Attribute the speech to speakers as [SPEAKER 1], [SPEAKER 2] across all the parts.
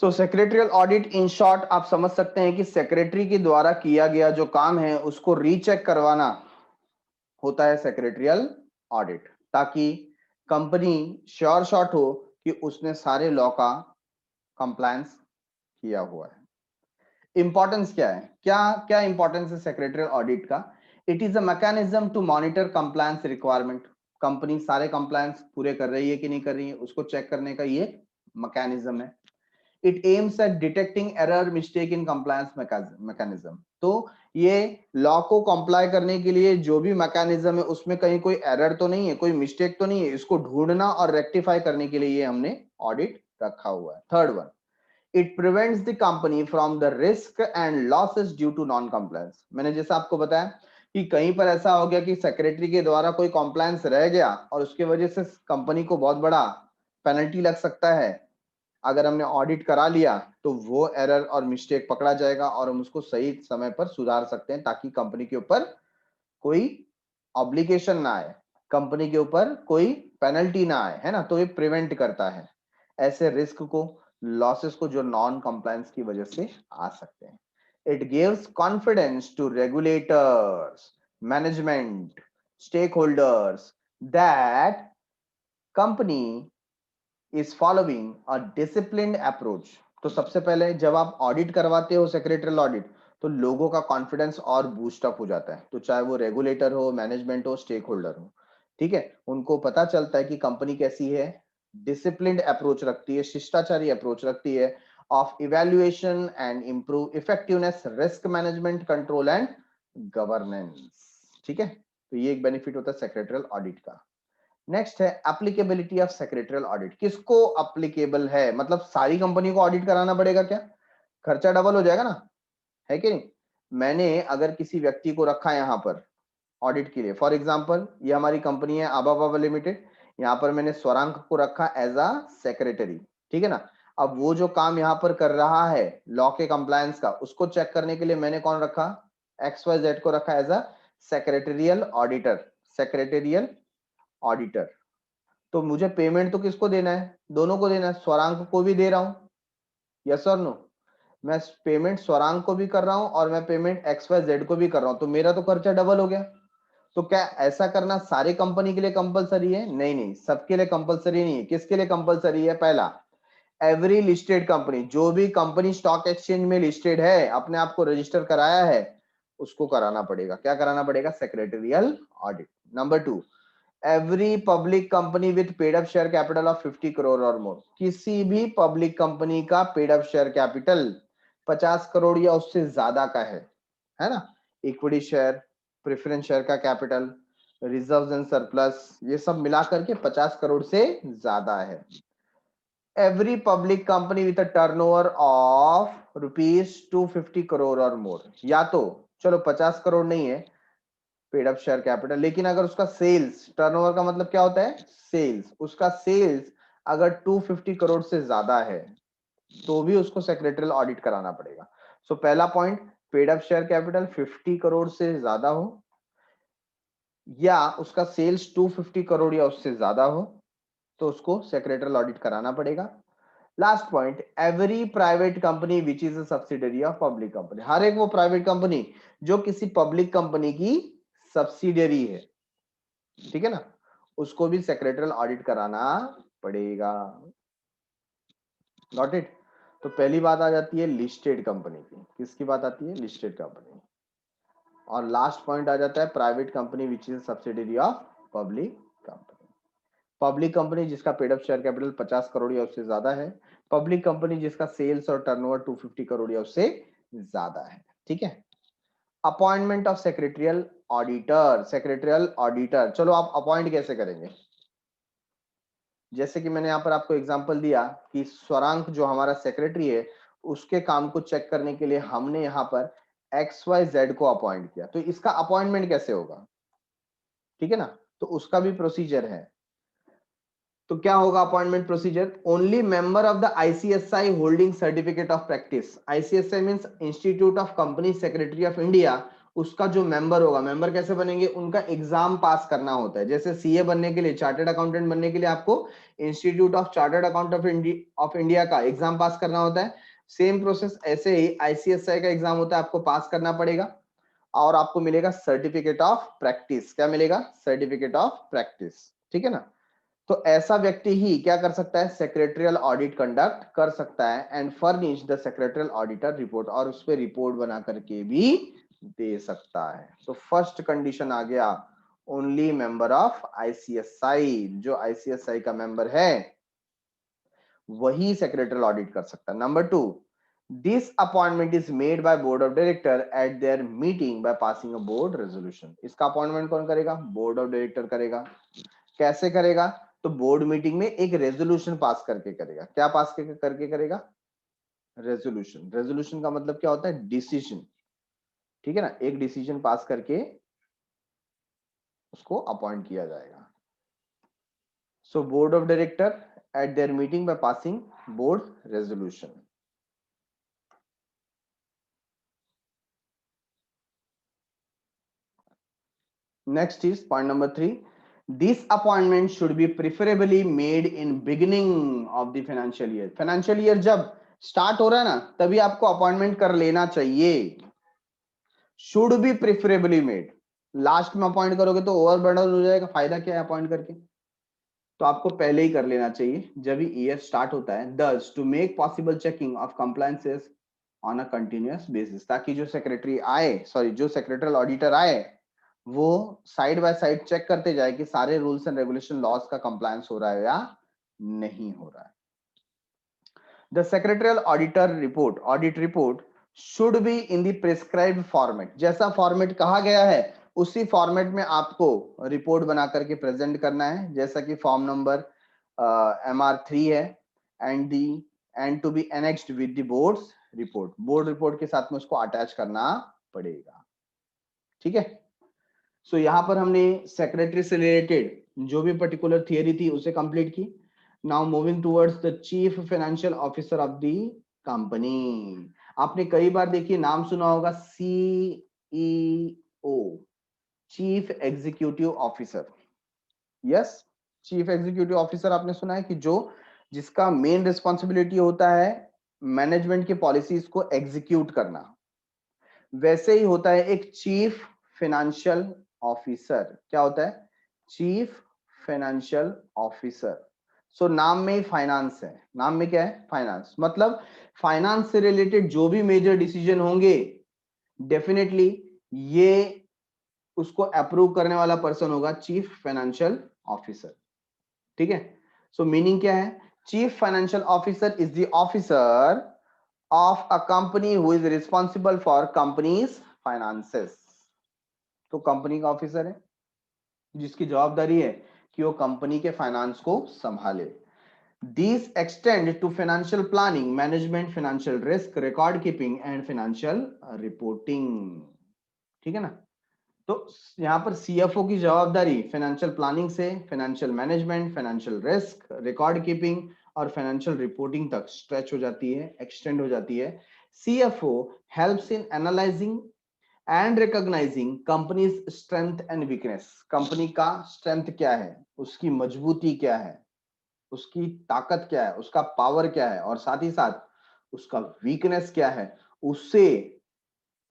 [SPEAKER 1] So secretarial audit in short आप समझ सकते हैं कि सेक्रेटरी के द्वारा किया गया जो काम है उसको रीचेक करवाना होता है सेक्रेटरियल ऑडिट, ताकि कंपनी श्योर शॉट हो कि उसने सारे लॉ का कंप्लायंस किया हुआ है। इंपॉर्टेंस क्या है, क्या क्या इंपॉर्टेंस है सेक्रेटरियल ऑडिट का? It is a mechanism to monitor compliance requirement. Company सारे कंप्लायंस पूरे कर रही है कि नहीं कर रही है, उसको चेक करने का ये मैकेनिज्म है। It aims at detecting error mistake in compliance mechanism. तो ये लॉ को कंप्लाई करने के लिए जो भी मैकेनिज्म है उसमें कहीं कोई एरर तो नहीं है, कोई मिस्टेक तो नहीं है, इसको ढूंढना और रेक्टिफाई करने के लिए ये हमने ऑडिट रखा हुआ है। Third one, it prevents the company from the risk and losses due to non compliance. मैंने जैसा आपको बताया कि कहीं पर ऐसा हो गया कि सेक्रेटरी के द्वारा कोई कंप्लायंस रह गया और उसके वजह से कंपनी को बहुत बड़ा पेनल्टी लग सकता है। अगर हमने ऑडिट करा लिया तो वो एरर और मिस्टेक पकड़ा जाएगा और हम उसको सही समय पर सुधार सकते हैं, ताकि कंपनी के ऊपर कोई ऑब्लिगेशन ना आए, कंपनी के ऊपर कोई पेनल्टी ना आए, है ना। तो ये प्रिवेंट करता है ऐसे रिस्क को, लॉसेस को जो नॉन कंप्लायंस की वजह से आ सकते हैं। It gives confidence to regulators, management, stakeholders that company is following a disciplined approach. तो सबसे पहले जब आप ऑडिट करवाते हो सेक्रेटरियल ऑडिट, तो लोगों का कॉन्फिडेंस और बूस्ट अप हो जाता है। तो चाहे वो रेगुलेटर हो, मैनेजमेंट हो, स्टेक होल्डर हो, ठीक है, उनको पता चलता है कि कंपनी कैसी है, डिसिप्लिन्ड अप्रोच रखती है, शिष्टाचारी अप्रोच रखती है of evaluation and improve effectiveness, risk management, control and governance. ठीक है, तो ये एक बेनिफिट होता है सेक्रेटरियल ऑडिट का। नेक्स्ट है एप्लीकेबिलिटी ऑफ सेक्रेटरियल ऑडिट। किसको एप्लीकेबल है, मतलब सारी कंपनी को ऑडिट कराना पड़ेगा क्या? खर्चा डबल हो जाएगा ना, है कि नहीं। मैंने अगर किसी व्यक्ति को रखा यहाँ पर ऑडिट के लिए, फॉर एग्जांपल ये हमारी कंपनी है आबा बाबा लिमिटेड, यहाँ पर मैंने स्वरांक को रखा एज अ सेक्रेटरी, ठीक है ना। अब वो जो काम यहाँ पर कर रहा है लॉ के कंप्लायंस का, उसको चेक करने के लिए मैंने कौन रखा, XYZ को रखा as a secretarial auditor, secretarial auditor. तो मुझे पेमेंट तो किसको देना है, दोनों को देना है, स्वरांक को भी दे रहा हूं, यस और नो। मैं पेमेंट स्वरांक को भी कर रहा हूं और मैं पेमेंट XYZ को भी कर रहा हूं, तो मेरा तो खर्चा डबल हो गया। तो क्या ऐसा करना सारे कंपनी के लिए कंपलसरी है? नहीं नहीं, सबके लिए कंपलसरी नहीं है। किसके लिए कंपलसरी है? पहला, एवरी लिस्टेड कंपनी, जो भी कंपनी स्टॉक एक्सचेंज में लिस्टेड है, अपने आप को रजिस्टर कराया है, उसको कराना पड़ेगा। क्या कराना पड़ेगा? Secretarial audit. Number 2, every public company with paid up share capital of 50 crore और मोर। किसी भी पब्लिक कंपनी का paid up share capital 50 crore या उससे ज्यादा का है ना। इक्विटी शेयर, प्रेफरेंस शेयर का कैपिटल, रिजर्व्स एंड सरप्लस, ये सब मिलाकर के 50 करोड़ से ज्यादा है। Every public company with a turnover of ₹250 crore और मोर। या तो चलो 50 करोड़ नहीं है पेड अप शेयर कैपिटल, लेकिन अगर उसका सेल्स, टर्नओवर का मतलब क्या होता है? सेल्स, उसका सेल्स अगर 250 करोड़ से ज्यादा है तो भी उसको सेक्रेटरियल ऑडिट कराना पड़ेगा। सो पहला point, paid up share capital 50 crore से ज्यादा हो या उसका सेल्स 250 करोड़ या उससे ज्यादा हो, तो उसको सेक्रेटरियल ऑडिट कराना पड़ेगा। Last point, every private company which is a subsidiary of public company. हर एक वो प्राइवेट कंपनी जो किसी पब्लिक कंपनी की सब्सिडरी है, ठीक है ना, उसको भी सेक्रेटरियल ऑडिट कराना पड़ेगा। Got it. तो पहली बात आ जाती है लिस्टेड कंपनी की, किसकी बात आती है? Listed company. और लास्ट पॉइंट आ जाता है private company which is subsidiary of public company. Public company जिसका paid up share capital 50 crore या उससे ज्यादा है, पब्लिक कंपनी जिसका सेल्स और टर्नओवर 250 करोड़ या उससे ज्यादा है, ठीक है। Appointment of secretarial auditor. Secretarial auditor, चलो आप अपॉइंट कैसे करेंगे? जैसे कि मैंने यहाँ पर आपको एग्जांपल दिया कि स्वरांक जो हमारा सेक्रेटरी है, उसके काम को चेक करने के लिए हमने यहाँ पर XYZ को अपॉइंट किया। तो इसका अपॉइंटमेंट कैसे होगा? ठीक है ना, तो उसका भी प्रोसीजर है। तो क्या होगा appointment procedure? Only member of the ICSI holding certificate of practice. ICSI means institute of company secretary of India. उसका जो मेंबर होगा, मेंबर कैसे बनेंगे, उनका एग्जाम पास करना होता है। जैसे सीए बनने के लिए, चार्टर्ड अकाउंटेंट बनने के लिए आपको institute of chartered accountant of India का एग्जाम पास करना होता है। सेम प्रोसेस ऐसे ही आईसीएसआई का एग्जाम होता है, आपको पास करना पड़ेगा और आपको मिलेगा सर्टिफिकेट ऑफ प्रैक्टिस। क्या मिलेगा, सर्टिफिकेट ऑफ प्रैक्टिस, ठीक है ना। तो ऐसा व्यक्ति ही क्या कर सकता है, सेक्रेटरियल ऑडिट कंडक्ट कर सकता है and furnish the secretarial auditor report, और उस पर रिपोर्ट बना करके भी दे सकता है। तो फर्स्ट कंडीशन आ गया, ओनली मेंबर ऑफ आईसीएसआई, जो आईसीएसआई का मेंबर है वही सेक्रेटरियल ऑडिट कर सकता है। Number 2, this appointment is made by board of director at their meeting by passing a board resolution. इसका अपॉइंटमेंट कौन करेगा, बोर्ड ऑफ डायरेक्टर करेगा। कैसे करेगा, तो बोर्ड मीटिंग में एक रेजोल्यूशन पास करके करेगा। क्या पास करके करेगा, रेजोल्यूशन। रेजोल्यूशन का मतलब क्या होता है, डिसीजन, ठीक है ना, एक डिसीजन पास करके उसको अपॉइंट किया जाएगा। So board of director at their meeting by passing board resolution. Next is point number 3. This appointment should be preferably made in beginning of the financial year. Financial year जब start हो रहा है ना, तभी आपको appointment कर लेना चाहिए। Should be preferably made. Last में अपॉइंट करोगे तो ओवरबर्डन हो जाएगा, फायदा क्या है अपॉइंट करके। तो आपको पहले ही कर लेना चाहिए जब भी ईयर स्टार्ट होता है। Thus to make possible checking of compliances on a continuous basis, ताकि जो सेक्रेटरी आए, सॉरी जो सेक्रेटरियल ऑडिटर आए, वो साइड बाय साइड चेक करते जाए कि सारे रूल्स एंड रेगुलेशन लॉज का कंप्लायंस हो रहा है या नहीं हो रहा है। The secretarial auditor report, audit report should be in the prescribed format. जैसा फॉर्मेट कहा गया है उसी फॉर्मेट में आपको रिपोर्ट बना करके प्रेजेंट करना है। जैसा कि फॉर्म नंबर MR3 है and to be annexed with the board's report. Board report के साथ में उसको अटैच करना पड़ेगा, ठीक है। सो यहाँ पर हमने सेक्रेटरी से रिलेटेड जो भी पर्टिकुलर थियरी थी उसे कंप्लीट की। Now moving towards the chief financial officer of the company. आपने कई बार देखिए नाम सुना होगा, CEO, chief executive officer. Yes, chief executive officer आपने सुना है कि जो जिसका मेन रिस्पॉन्सिबिलिटी होता है मैनेजमेंट की पॉलिसीज को एग्जीक्यूट करना। वैसे ही होता है एक चीफ फाइनेंशियल ऑफिसर। क्या होता है, चीफ फाइनेंशियल ऑफिसर। सो नाम में ही फाइनेंस है, नाम में क्या है, फाइनेंस। मतलब फाइनेंस से रिलेटेड जो भी मेजर डिसीजन होंगे डेफिनेटली ये उसको अप्रूव करने वाला पर्सन होगा चीफ फाइनेंशियल ऑफिसर, ठीक है। सो मीनिंग क्या है, chief financial officer is the officer of a company who is responsible for company's finances। तो कंपनी का ऑफिसर है जिसकी जवाबदारी है कि वो कंपनी के फाइनेंस को संभाले। These extend to financial planning, management, financial risk, record keeping and financial reporting, ठीक है ना। तो यहाँ पर सीएफओ की जवाबदारी फाइनेंशियल प्लानिंग से financial management, financial risk, record keeping और फाइनेंशियल रिपोर्टिंग तक स्ट्रेच हो जाती है, एक्सटेंड हो जाती है। CFO helps in analysing and recognising companies strength and weakness. Company का स्ट्रेंथ क्या है, उसकी मजबूती क्या है, उसकी ताकत क्या है, उसका पावर क्या है, और साथ ही साथ उसका वीकनेस क्या है, उससे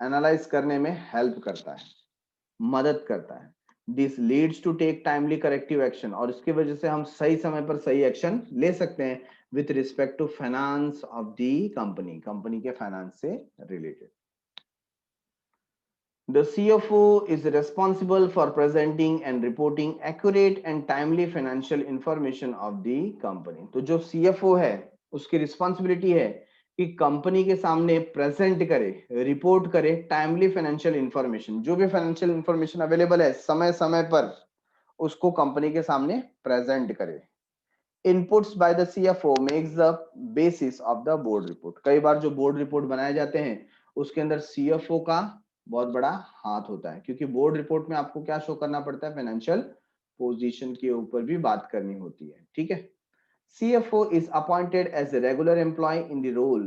[SPEAKER 1] एनालाइज करने में हेल्प करता है, मदद करता है। This leads to take timely corrective action, और इसकी वजह से हम सही समय पर सही एक्शन ले सकते हैं with respect to finance of the company, company के फाइनेंस से related. The CFO is responsible for presenting and reporting accurate and timely financial information of the company। तो जो CFO है उसकी रिस्पॉन्सिबिलिटी है कि कंपनी के सामने प्रेजेंट करे, रिपोर्ट करे टाइमली फाइनेंशियल इंफॉर्मेशन। जो भी फाइनेंशियल इंफॉर्मेशन अवेलेबल है समय समय पर उसको कंपनी के सामने प्रेजेंट करे। Inputs by the CFO makes the basis of the board report. कई बार जो बोर्ड रिपोर्ट बनाए जाते हैं उसके अंदर सीएफओ का बहुत बड़ा हाथ होता है, क्योंकि बोर्ड रिपोर्ट में आपको क्या शो करना पड़ता है, फाइनेंशियल पोजीशन के ऊपर भी बात करनी होती है, ठीक है। CFO is appointed as a regular employee in the role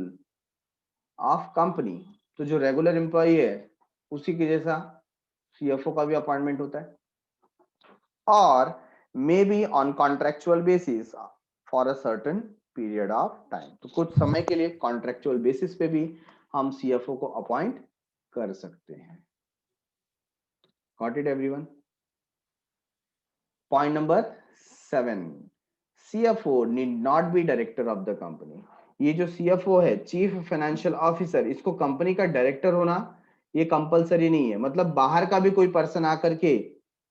[SPEAKER 1] of company। तो जो रेगुलर एम्प्लॉय है उसी के जैसा सीएफओ का भी अपॉइंटमेंट होता है, और may be on contractual basis for a certain period of time. तो कुछ समय के लिए कॉन्ट्रेक्चुअल बेसिस पे भी हम सीएफओ को अपॉइंट कर सकते हैं। Got it everyone? Point number 7, CFO need not be director of the company. ये जो सीएफओ है, चीफ फाइनेंशियल ऑफिसर, इसको कंपनी का डायरेक्टर होना ये कंपलसरी नहीं है। मतलब बाहर का भी कोई पर्सन आकर के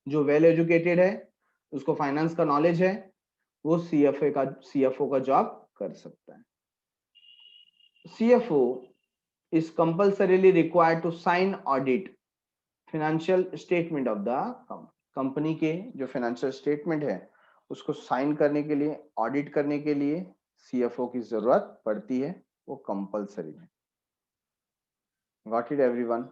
[SPEAKER 1] जो वेल एजुकेटेड है, उसको फाइनेंस का नॉलेज है, वो सीएफओ का जॉब कर सकता है। CFO is compulsorily required to sign audit financial statement of the company के जो फाइनेंशियल स्टेटमेंट है उसको साइन करने के लिए, ऑडिट करने के लिए सीएफओ की जरूरत पड़ती है, वो कंपलसरी है। Got it everyone?